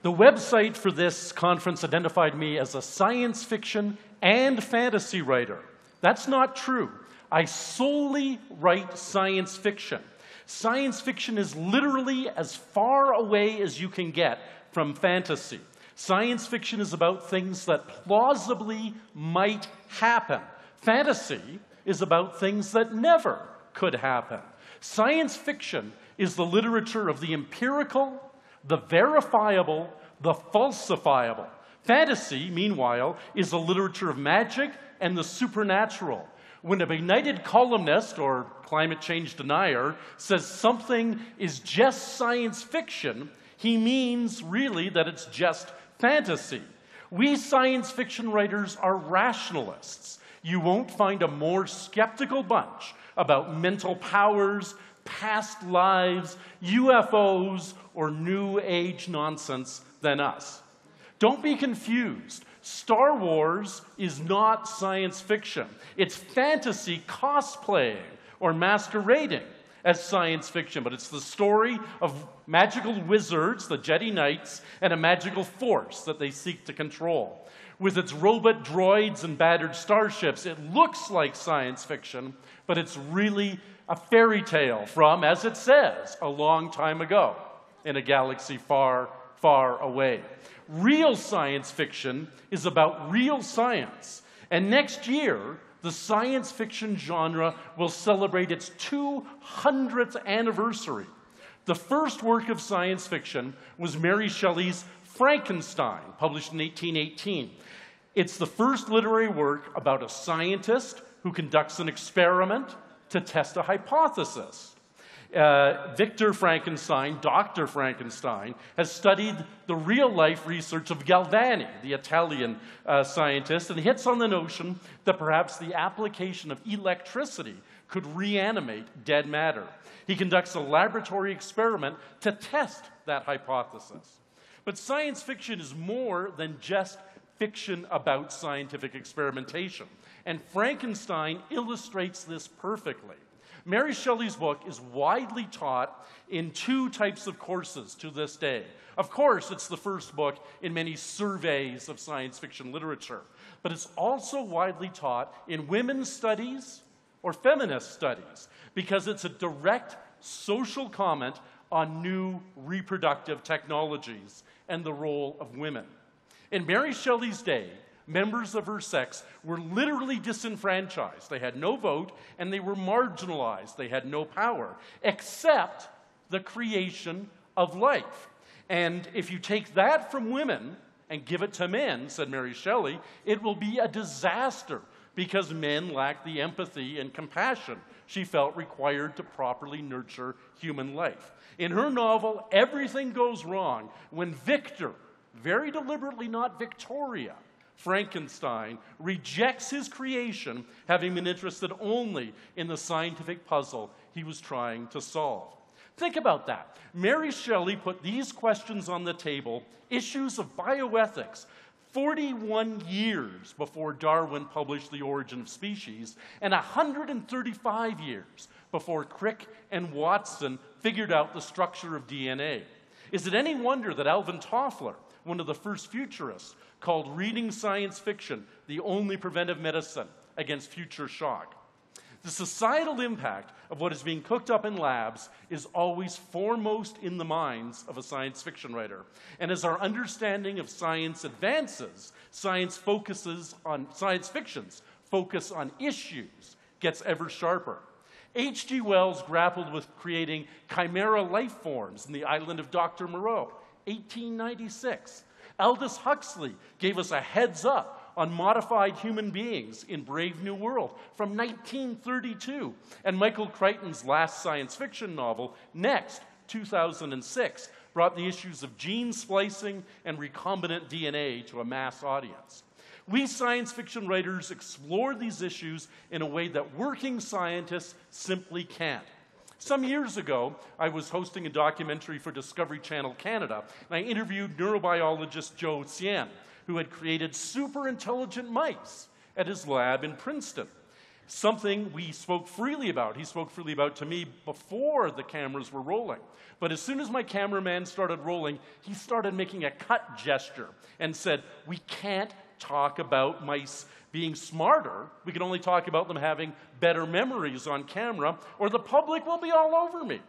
The website for this conference identified me as a science fiction and fantasy writer. That's not true. I solely write science fiction. Science fiction is literally as far away as you can get from fantasy. Science fiction is about things that plausibly might happen. Fantasy is about things that never could happen. Science fiction is the literature of the empirical, the verifiable, the falsifiable. Fantasy, meanwhile, is the literature of magic and the supernatural. When a benighted columnist or climate change denier says something is just science fiction, he means really that it's just fantasy. We science fiction writers are rationalists. You won't find a more skeptical bunch about mental powers, past lives, UFOs, or New Age nonsense than us. Don't be confused. Star Wars is not science fiction. It's fantasy cosplaying or masquerading as science fiction, but it's the story of magical wizards, the Jedi Knights, and a magical force that they seek to control. With its robot droids and battered starships, it looks like science fiction, but it's really a fairy tale from, as it says, a long time ago in a galaxy far, far away. Real science fiction is about real science, and next year, the science fiction genre will celebrate its 200th anniversary. The first work of science fiction was Mary Shelley's Frankenstein, published in 1818. It's the first literary work about a scientist who conducts an experiment to test a hypothesis. Victor Frankenstein, Dr. Frankenstein, has studied the real-life research of Galvani, the Italian scientist, and hits on the notion that perhaps the application of electricity could reanimate dead matter. He conducts a laboratory experiment to test that hypothesis. But science fiction is more than just fiction about scientific experimentation, and Frankenstein illustrates this perfectly. Mary Shelley's book is widely taught in two types of courses to this day. Of course, it's the first book in many surveys of science fiction literature, but it's also widely taught in women's studies or feminist studies because it's a direct social comment on new reproductive technologies and the role of women. In Mary Shelley's day, members of her sex were literally disenfranchised. They had no vote, and they were marginalized. They had no power, except the creation of life. And if you take that from women and give it to men, said Mary Shelley, it will be a disaster because men lack the empathy and compassion she felt required to properly nurture human life. In her novel, everything goes wrong when Victor, very deliberately not Victoria, Frankenstein, rejects his creation, having been interested only in the scientific puzzle he was trying to solve. Think about that. Mary Shelley put these questions on the table, issues of bioethics, 41 years before Darwin published The Origin of Species, and 135 years before Crick and Watson figured out the structure of DNA. Is it any wonder that Alvin Toffler, one of the first futurists, called reading science fiction the only preventive medicine against future shock? The societal impact of what is being cooked up in labs is always foremost in the minds of a science fiction writer. And as our understanding of science advances, science fiction's focus on issues gets ever sharper. H.G. Wells grappled with creating chimera life forms in the island of Dr. Moreau, 1896. Aldous Huxley gave us a heads up on modified human beings in Brave New World from 1932. And Michael Crichton's last science fiction novel, Next, 2006, brought the issues of gene splicing and recombinant DNA to a mass audience. We science fiction writers explore these issues in a way that working scientists simply can't. Some years ago, I was hosting a documentary for Discovery Channel Canada, and I interviewed neurobiologist Joe Sien, who had created super intelligent mice at his lab in Princeton. Something we spoke freely about. He spoke freely about to me before the cameras were rolling. But as soon as my cameraman started rolling, he started making a cut gesture and said, we can't talk about mice being smarter. We can only talk about them having better memories on camera, or the public will be all over me.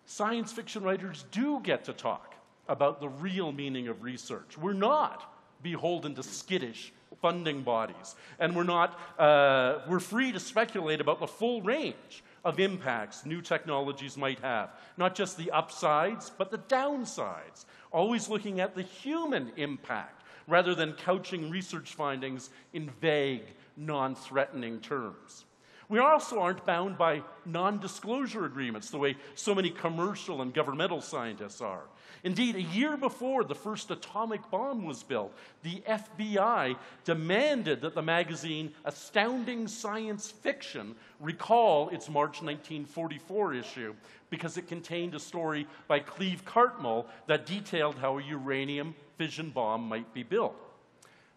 Science fiction writers do get to talk about the real meaning of research. We're not beholden to skittish funding bodies, and we're free to speculate about the full range of impacts new technologies might have. Not just the upsides, but the downsides. Always looking at the human impact, rather than couching research findings in vague, non-threatening terms. We also aren't bound by non-disclosure agreements the way so many commercial and governmental scientists are. Indeed, a year before the first atomic bomb was built, the FBI demanded that the magazine Astounding Science Fiction recall its March 1944 issue because it contained a story by Cleve Cartmel that detailed how a uranium fission bomb might be built.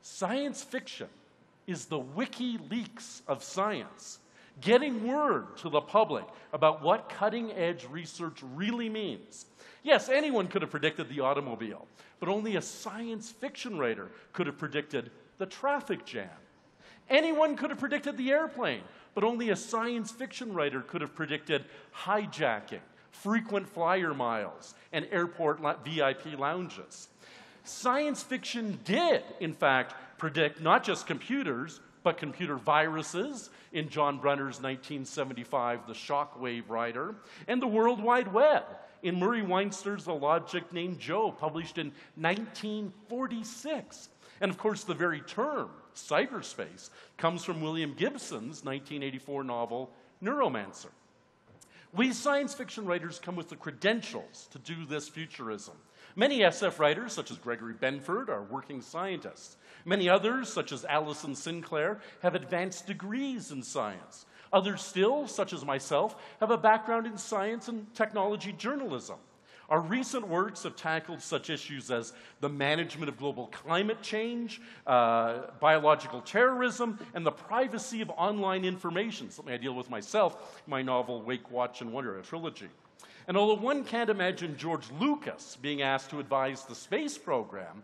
Science fiction is the WikiLeaks of science, getting word to the public about what cutting-edge research really means. Yes, anyone could have predicted the automobile, but only a science fiction writer could have predicted the traffic jam. Anyone could have predicted the airplane, but only a science fiction writer could have predicted hijacking, frequent flyer miles, and airport VIP lounges. Science fiction did, in fact, predict not just computers, but computer viruses in John Brunner's 1975 The Shockwave Rider, and the World Wide Web in Murray Weinster's A Logic Named Joe, published in 1946. And of course, the very term, cyberspace, comes from William Gibson's 1984 novel, Neuromancer. We science fiction writers come with the credentials to do this futurism. Many SF writers, such as Gregory Benford, are working scientists. Many others, such as Alison Sinclair, have advanced degrees in science. Others still, such as myself, have a background in science and technology journalism. Our recent works have tackled such issues as the management of global climate change, biological terrorism, and the privacy of online information, something I deal with myself in my novel Wake, Watch, and Wonder, a trilogy. And although one can't imagine George Lucas being asked to advise the space program,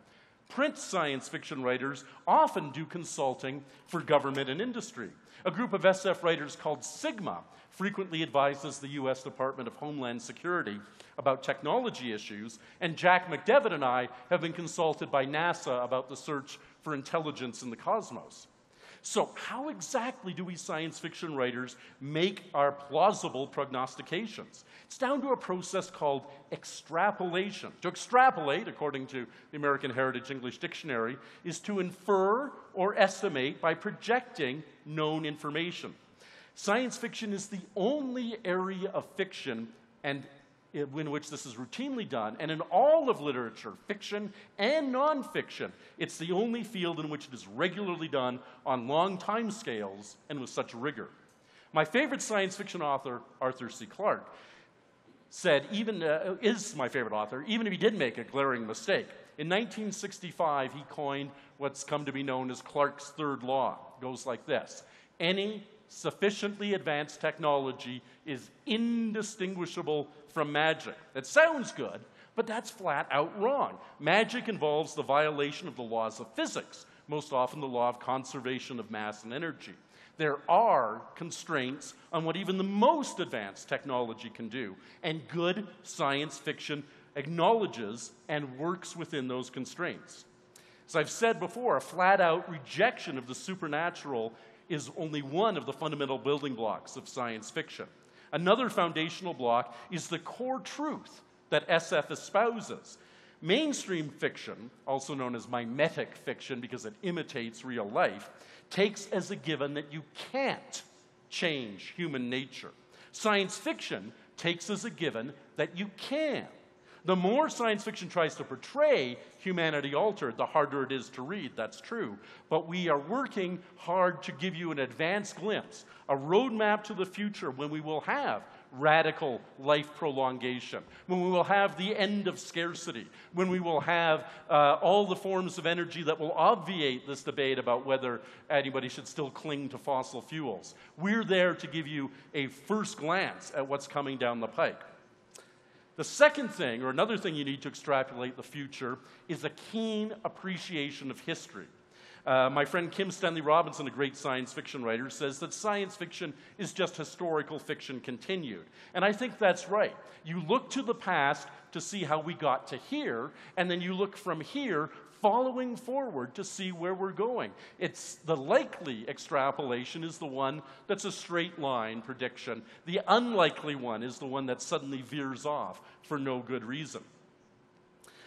print science fiction writers often do consulting for government and industry. A group of SF writers called Sigma frequently advises the U.S. Department of Homeland Security about technology issues, and Jack McDevitt and I have been consulted by NASA about the search for intelligence in the cosmos. So how exactly do we science fiction writers make our plausible prognostications? It's down to a process called extrapolation. To extrapolate, according to the American Heritage English Dictionary, is to infer or estimate by projecting known information. Science fiction is the only area of fiction in which this is routinely done, and in all of literature, fiction and nonfiction, it's the only field in which it is regularly done on long time scales and with such rigor. My favorite science fiction author, Arthur C. Clarke, is my favorite author, even if he did make a glaring mistake. In 1965, he coined what's come to be known as Clarke's third law. It goes like this: any sufficiently advanced technology is indistinguishable from magic. That sounds good, but that's flat out wrong. Magic involves the violation of the laws of physics, most often the law of conservation of mass and energy. There are constraints on what even the most advanced technology can do, and good science fiction acknowledges and works within those constraints. As I've said before, a flat-out rejection of the supernatural is only one of the fundamental building blocks of science fiction. Another foundational block is the core truth that SF espouses. Mainstream fiction, also known as mimetic fiction because it imitates real life, takes as a given that you can't change human nature. Science fiction takes as a given that you can. The more science fiction tries to portray humanity altered, the harder it is to read, that's true. But we are working hard to give you an advanced glimpse, a roadmap to the future when we will have radical life prolongation, when we will have the end of scarcity, when we will have all the forms of energy that will obviate this debate about whether anybody should still cling to fossil fuels. We're there to give you a first glance at what's coming down the pike. The second thing, or another thing you need to extrapolate the future, is a keen appreciation of history. My friend Kim Stanley Robinson, a great science fiction writer, says that science fiction is just historical fiction continued. And I think that's right. You look to the past to see how we got to here, and then you look from here following forward to see where we're going. It's the likely extrapolation is the one that's a straight line prediction. The unlikely one is the one that suddenly veers off for no good reason.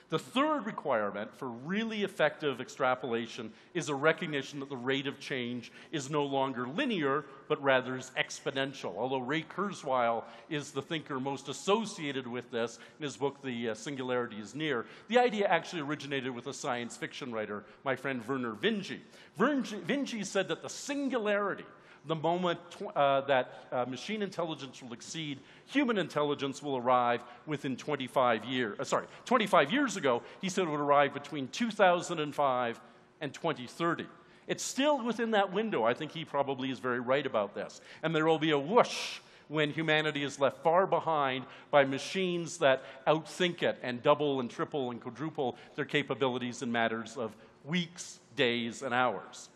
The third requirement for really effective extrapolation is a recognition that the rate of change is no longer linear, but rather is exponential. Although Ray Kurzweil is the thinker most associated with this in his book, The Singularity is Near, the idea actually originated with a science fiction writer, my friend Vernor Vinge. Vinge said that the singularity, the moment that machine intelligence will exceed human intelligence, will arrive within 25 years. 25 years ago, he said it would arrive between 2005 and 2030. It's still within that window. I think he probably is very right about this. And there will be a whoosh when humanity is left far behind by machines that outthink it and double and triple and quadruple their capabilities in matters of weeks, days, and hours.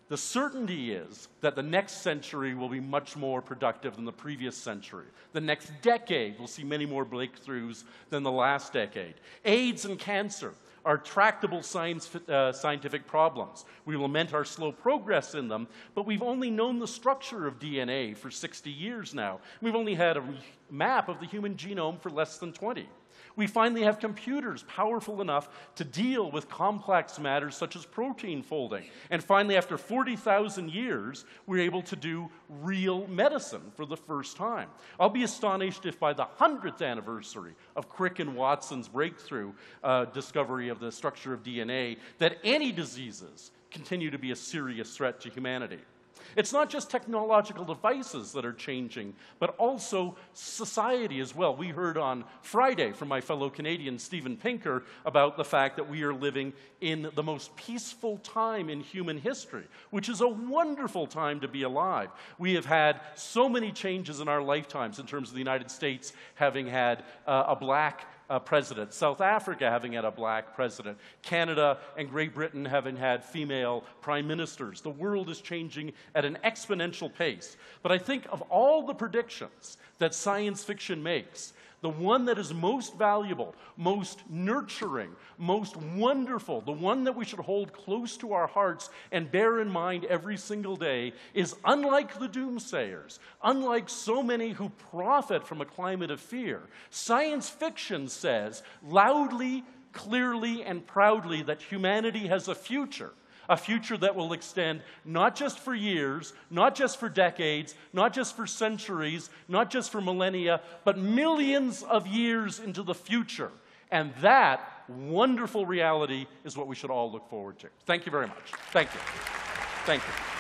The certainty is that the next century will be much more productive than the previous century. The next decade will see many more breakthroughs than the last decade. AIDS and cancer are tractable scientific problems. We lament our slow progress in them, but we've only known the structure of DNA for 60 years now. We've only had a map of the human genome for less than 20. We finally have computers powerful enough to deal with complex matters such as protein folding. And finally, after 40,000 years, we're able to do real medicine for the first time. I'll be astonished if by the 100th anniversary of Crick and Watson's breakthrough discovery of the structure of DNA, that any diseases continue to be a serious threat to humanity. It's not just technological devices that are changing, but also society as well. We heard on Friday from my fellow Canadian Steven Pinker about the fact that we are living in the most peaceful time in human history, which is a wonderful time to be alive. We have had so many changes in our lifetimes in terms of the United States having had a black president, South Africa having had a black president, Canada and Great Britain having had female prime ministers. The world is changing at an exponential pace. But I think of all the predictions that science fiction makes, the one that is most valuable, most nurturing, most wonderful, the one that we should hold close to our hearts and bear in mind every single day is, unlike the doomsayers, unlike so many who profit from a climate of fear, science fiction says loudly, clearly, and proudly that humanity has a future that will extend not just for years, not just for decades, not just for centuries, not just for millennia, but millions of years into the future. And that wonderful reality is what we should all look forward to. Thank you very much. Thank you. Thank you.